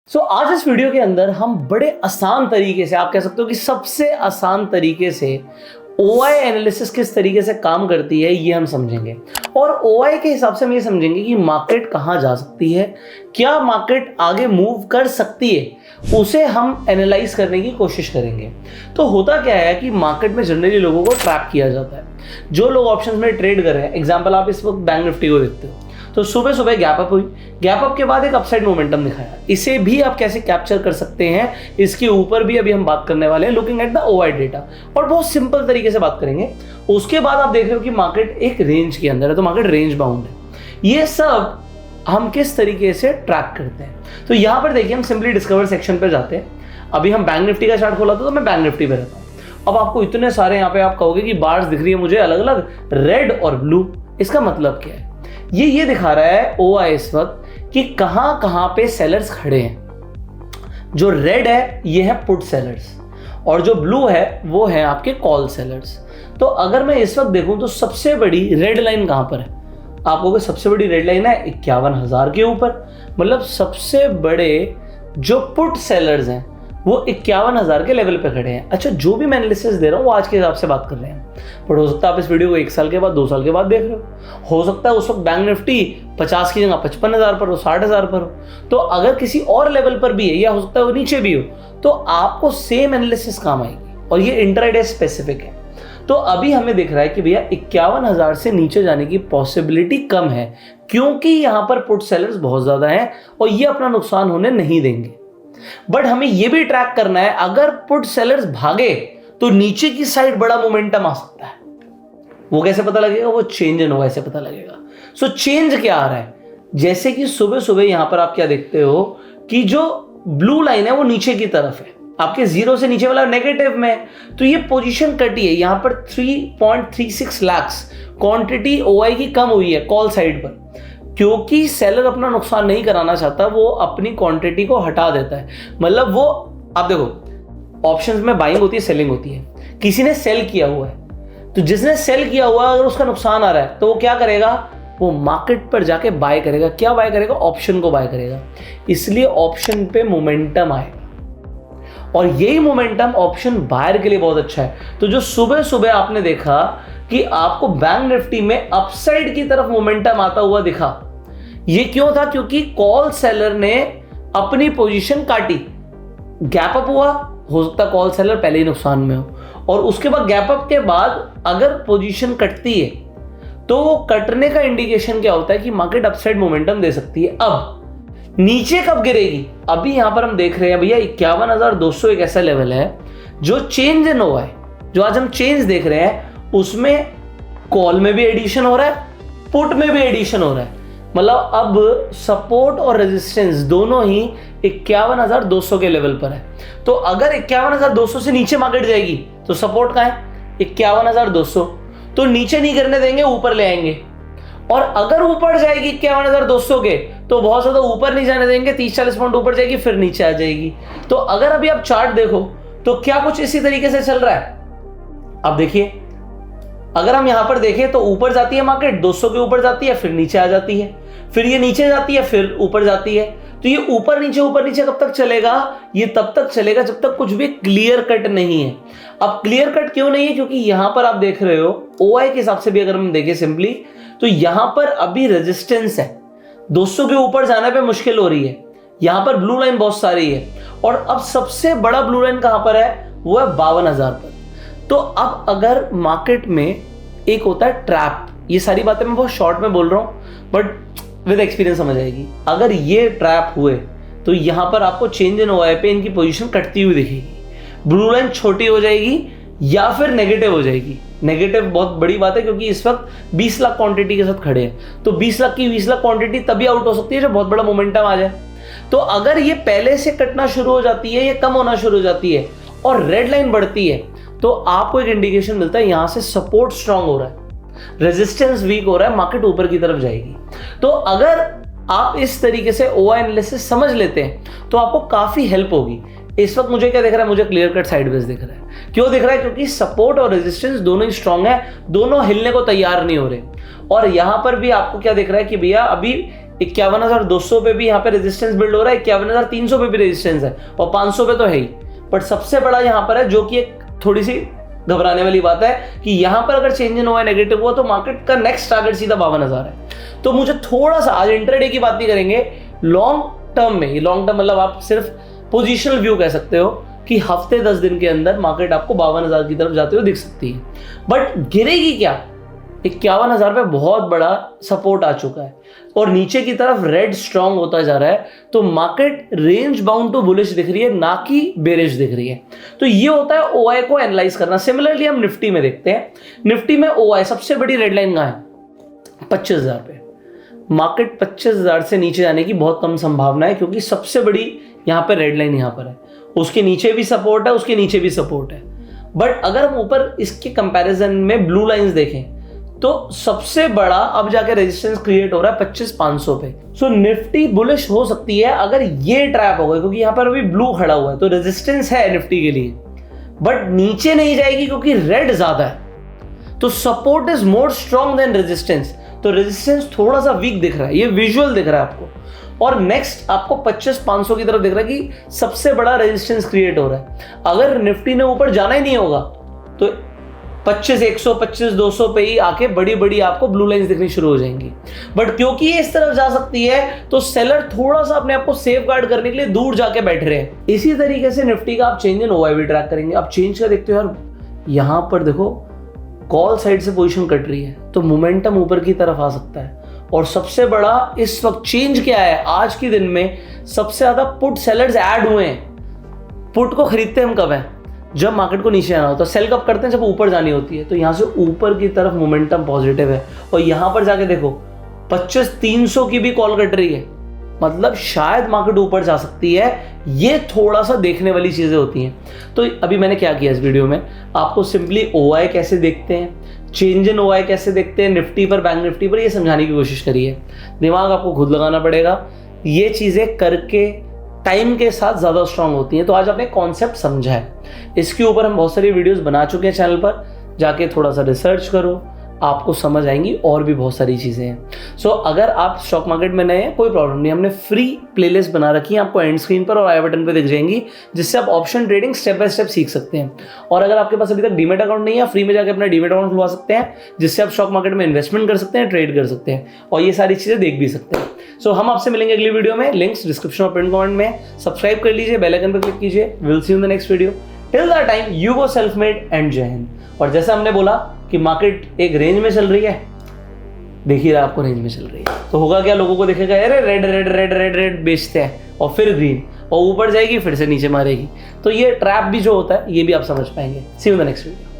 आज इस वीडियो के अंदर हम बड़े आसान तरीके से, आप कह सकते हो कि सबसे आसान तरीके से OI एनालिसिस किस तरीके से काम करती है ये हम समझेंगे। और OI के हिसाब से हम ये समझेंगे कि मार्केट कहाँ जा सकती है, क्या मार्केट आगे मूव कर सकती है, उसे हम एनालाइज करने की कोशिश करेंगे। तो होता क्या है कि मार्केट में जनरली लोगों को ट्रैप किया जाता है। जो लोग ऑप्शंस में ट्रेड कर रहे हैं, एग्जांपल आप इस वक्त बैंक निफ्टी को देखते हो, तो सुबह सुबह गैप अप हुई, गैप अप के बाद एक अपसाइड मोमेंटम दिखाया। इसे भी आप कैसे कैप्चर कर सकते हैं, इसके ऊपर भी अभी हम बात करने वाले हैं, looking at the OI data, और बहुत सिंपल तरीके से बात करेंगे। उसके बाद आप देख रहे हो कि मार्केट एक रेंज के अंदर है, तो मार्केट रेंज बाउंड है। ये सब हम किस तरीके से ट्रैक करते हैं, तो यहां पर देखिए हम सिंपली डिस्कवर सेक्शन पर जाते हैं। अभी हम बैंक निफ्टी का चार्ट खोला था, तो मैं बैंक निफ्टी पे रहता हूँ। अब आपको इतने सारे यहाँ पे आप कहोगे कि बार्स दिख रही है मुझे अलग अलग, रेड और ब्लू, इसका मतलब क्या है? ये दिखा रहा है OI इस वक्त कि कहां कहां पे सेलर्स खड़े हैं। जो रेड है ये है पुट सेलर्स, और जो ब्लू है वो है आपके कॉल सेलर्स। तो अगर मैं इस वक्त देखूं तो सबसे बड़ी रेड लाइन कहां पर है? आप कहोगे सबसे बड़ी रेड लाइन है 51,000 के ऊपर, मतलब सबसे बड़े जो पुट सेलर्स हैं वो 51,000 के लेवल पे खड़े हैं। अच्छा, जो भी मैं एनालिसिस दे रहा हूँ वो आज के हिसाब से बात कर रहे हैं, पर हो सकता है आप इस वीडियो को 1 साल के बाद 2 साल के बाद देख रहे हो सकता है उस वक्त बैंक निफ्टी 50 की जगह 55,000 पर हो, 60,000 पर हो। तो अगर किसी और लेवल पर भी है, या हो सकता है वो नीचे भी हो, तो आपको सेम एनालिसिस काम आएगी, और ये इंट्राडे स्पेसिफिक है। तो अभी हमें दिख रहा है कि भैया 51,000 से नीचे जाने की पॉसिबिलिटी कम है, क्योंकि यहां पर पुट सेलर्स बहुत ज्यादा हैं और ये अपना नुकसान होने नहीं देंगे। बट हमें यह भी ट्रैक करना है, अगर पुट सेलर्स भागे तो नीचे की साइड बड़ा मोमेंटम आ सकता है। वो कैसे पता लगेगा? वो चेंज इन OI से पता लगेगा। सो चेंज क्या आ रहा है? जैसे कि सुबह सुबह यहां पर आप क्या देखते हो कि जो ब्लू लाइन है वो नीचे की तरफ है, आपके 0 से नीचे वाला नेगेटिव में, तो ये पोजीशन कटी है। यहां पर 3.36 लाख क्वांटिटी OI की कम हुई है कॉल साइड पर, क्योंकि सेलर अपना नुकसान नहीं कराना चाहता, वो अपनी क्वांटिटी को हटा देता है। मतलब वो, आप देखो ऑप्शंस में बाइंग होती है, सेलिंग होती है। किसी ने सेल किया हुआ है, तो जिसने सेल किया हुआ अगर उसका नुकसान आ रहा है तो वो क्या करेगा? वो मार्केट पर जाके बाय करेगा। क्या बाय करेगा? ऑप्शन को बाय करेगा। इसलिए ऑप्शन पे मोमेंटम आएगा, और यही मोमेंटम ऑप्शन बायर के लिए बहुत अच्छा है। तो जो सुबह सुबह आपने देखा कि आपको बैंक निफ्टी में अपसाइड की तरफ मोमेंटम आता हुआ दिखा, ये क्यों था? क्योंकि कॉल सेलर ने अपनी पोजीशन काटी, गैप अप हुआ, हो सकता है कॉल सेलर पहले ही नुकसान में हो, और उसके बाद गैप अप के बाद अगर पोजीशन कटती है तो वो कटने का इंडिकेशन क्या होता है कि मार्केट अपसाइड मोमेंटम दे सकती है। अब नीचे कब गिरेगी? अभी यहां पर हम देख रहे हैं भैया 51,200 एक ऐसा लेवल है जो चेंज इन OI, जो आज हम चेंज देख रहे हैं, उसमें कॉल में भी एडिशन हो रहा है, पुट में भी एडिशन हो रहा है। मतलब अब सपोर्ट और रेजिस्टेंस दोनों ही 51,200 के लेवल पर है। तो अगर 51,200 से नीचे मार्केट जाएगी तो सपोर्ट कहां है? 51,200, तो नीचे नहीं गिरने देंगे, ऊपर ले आएंगे। और अगर ऊपर जाएगी 51,200 के, तो बहुत ज्यादा ऊपर नहीं जाने देंगे, 30-40 पॉइंट ऊपर जाएगी, फिर नीचे आ जाएगी। तो अगर अभी आप चार्ट देखो तो क्या कुछ इसी तरीके से चल रहा है। अब देखिए, अगर हम यहां पर देखें तो ऊपर जाती है मार्केट, 200 के ऊपर जाती है, फिर नीचे आ जाती है, फिर ये नीचे जाती है, फिर ऊपर जाती है। तो ये ऊपर नीचे कब तक चलेगा? ये तब तक चलेगा जब तक कुछ भी क्लियर कट नहीं है। अब क्लियर कट क्यों नहीं है? क्योंकि यहां पर आप देख रहे हो OI के हिसाब से भी अगर हम देखें सिंपली, तो यहां पर अभी रेजिस्टेंस है, 200 के ऊपर जाने पे मुश्किल हो रही है। यहां पर ब्लू लाइन बहुत सारी है, और अब सबसे बड़ा ब्लू लाइन कहां पर है? वो है 52,000 पर। तो अब अगर मार्केट में एक होता है ट्रैप, ये सारी बातें मैं बहुत शॉर्ट में बोल रहा हूं, बट विद एक्सपीरियंस समझ आएगी। अगर ये ट्रैप हुए तो यहां पर आपको चेंज इन OI पे इनकी पोजीशन कटती हुई दिखेगी, ब्लू लाइन छोटी हो जाएगी या फिर नेगेटिव हो जाएगी। नेगेटिव बहुत बड़ी बात है, क्योंकि इस वक्त 20 लाख क्वांटिटी के साथ खड़े हैं, तो 20 लाख की 20 लाख क्वांटिटी तभी आउट हो सकती है जब बहुत बड़ा मोमेंटम आ जाए। तो अगर ये पहले से कटना शुरू हो जाती है, ये कम होना शुरू हो जाती है और रेड लाइन बढ़ती है, तो आपको एक इंडिकेशन मिलता है यहां से सपोर्ट स्ट्रांग हो रहा है, रेजिस्टेंस वीक हो रहा है, मार्केट ऊपर की तरफ जाएगी। तो अगर आप इस तरीके से OI एनालिसिस समझ लेते हैं तो आपको काफी हेल्प होगी। इस वक्त मुझे क्या दिख रहा है? मुझे क्लियर कट साइडवेज दिख रहा है। क्यों दिख रहा है? क्योंकि सपोर्ट और रेजिस्टेंस दोनों ही स्ट्रांग है, दोनों हिलने को तैयार नहीं हो रहे। और यहां पर भी आपको क्या दिख रहा है कि भैया अभी 51,200 पे भी यहाँ पे रेजिस्टेंस बिल्ड हो रहा है, 51,300 पे भी रेजिस्टेंस है और 500 पे तो है ही। बट सबसे बड़ा यहाँ पर है, जो कि एक थोड़ी सी घबराने वाली बात है, कि यहाँ पर अगर चेंज इन OI नेगेटिव हुआ तो मार्केट का नेक्स्ट टारगेट सीधा 52,000 है। तो मुझे थोड़ा सा, आज इंट्राडे की बात नहीं करेंगे, लॉन्ग टर्म में, ये लॉन्ग टर्म मतलब आप सिर्फ पोजिशनल व्यू कह सकते हो कि हफ्ते 10 दिन के अंदर मार्केट आपको 52,000 की तरफ जाते हुए दिख सकती है। बट गिरेगी क्या? 51,000 पे बहुत बड़ा सपोर्ट आ चुका है और नीचे की तरफ रेड स्ट्रांग होता जा रहा है, तो market range bound to bullish दिख रही है, ना कि बेरिश दिख रही है। तो ये होता है OI को एनालाइज करना। सिमिलरली हम निफ्टी में देखते हैं, निफ्टी में OI सबसे बड़ी रेड लाइन कहाँ है? 25,000 पे। मार्केट 25,000 से नीचे जाने की बहुत कम संभावना है, क्योंकि सबसे बड़ी यहाँ पे रेड लाइन यहाँ पर है, उसके नीचे भी सपोर्ट है, उसके नीचे भी सपोर्ट है। बट अगर हम ऊपर इसके कंपैरिजन में ब्लू लाइंस देखें तो सबसे बड़ा अब जाके रेजिस्टेंस क्रिएट हो रहा है 25,500 पे। सो निफ्टी बुलिश हो सकती है अगर ये ट्रैप हो गई, क्योंकि यहाँ पर अभी ब्लू खड़ा हुआ है, तो रेजिस्टेंस है निफ्टी के लिए, बट नीचे नहीं जाएगी क्योंकि रेड ज्यादा है। तो support is more strong than resistance, तो रेजिस्टेंस थोड़ा सा वीक दिख रहा है, ये विजुअल दिख रहा है आपको। और नेक्स्ट आपको 25,500 की तरफ दिख रहा है कि सबसे बड़ा रेजिस्टेंस क्रिएट हो रहा है। अगर निफ्टी ने ऊपर जाना ही नहीं होगा तो 25,100, 25,200 पे ही आके बड़ी बड़ी आपको ब्लू लाइंस दिखनी शुरू हो जाएंगी। बट क्योंकि ये इस तरफ जा सकती है तो सेलर थोड़ा सा अपने आप को सेफ गार्ड करने के लिए दूर जाके बैठ रहे हैं। इसी तरीके से निफ्टी का आप चेंज इन OI भी ट्रैक करेंगे। आप चेंज का देखते हो यार, यहां पर देखो कॉल साइड से पोजीशन कट रही है, तो मोमेंटम ऊपर की तरफ आ सकता है। और सबसे बड़ा इस वक्त चेंज क्या है, आज के दिन में सबसे ज्यादा पुट सेलर्स ऐड हुए हैं। पुट को खरीदते हम कब है? जब मार्केट को नीचे आना होता है। सेल कब करते हैं? जब ऊपर जानी होती है। तो यहां से ऊपर की तरफ मोमेंटम पॉजिटिव है, और यहां पर जाके देखो 25,300 की भी कॉल कट रही है, मतलब शायद मार्केट ऊपर जा सकती है। ये थोड़ा सा देखने वाली चीजें होती हैं। तो अभी मैंने क्या किया इस वीडियो में, आपको सिंपली OI कैसे देखते हैं, चेंज इन OI कैसे देखते हैं निफ्टी पर, बैंक निफ्टी पर, ये समझाने की कोशिश करी है। दिमाग आपको खुद लगाना पड़ेगा, ये चीजें करके टाइम के साथ ज़्यादा स्ट्रांग होती हैं। तो आज आपने कॉन्सेप्ट समझा है, इसके ऊपर हम बहुत सारी वीडियोस बना चुके हैं चैनल पर, जाके थोड़ा सा रिसर्च करो, आपको समझ आएंगी। और भी बहुत सारी चीज़ें हैं। सो अगर आप स्टॉक मार्केट में नए हैं, कोई प्रॉब्लम नहीं, हमने फ्री प्लेलिस्ट बना रखी है, आपको एंड स्क्रीन पर और आई बटन पर दिख जाएंगी, जिससे आप option trading step by step सीख सकते हैं। और अगर आपके पास अभी तक डीमेट अकाउंट नहीं है, फ्री में जाकर अपना डीमेट अकाउंट खुलवा सकते हैं, जिससे आप स्टॉक मार्केट में इन्वेस्टमेंट कर सकते हैं, ट्रेड कर सकते हैं और ये सारी चीज़ें देख भी सकते हैं। सो हम आपसे मिलेंगे अगली वीडियो में, लिंक्स डिस्क्रिप्शन और पिन कमेंट में। सब्सक्राइब कर लीजिए, बेल आइकन पर क्लिक कीजिए। Will see you in the next video. Till that time you go self made and जय हिंद। और जैसा हमने बोला कि मार्केट एक रेंज में चल रही है, देखिए आपको रेंज में चल रही है, तो होगा क्या, लोगों को दिखेगा अरे red red red red red बेचते हैं, और फिर ग्रीन, और ऊपर जाएगी फिर से नीचे मारेगी। तो ये ट्रैप भी जो होता है ये भी आप समझ पाएंगे। See you in the next video.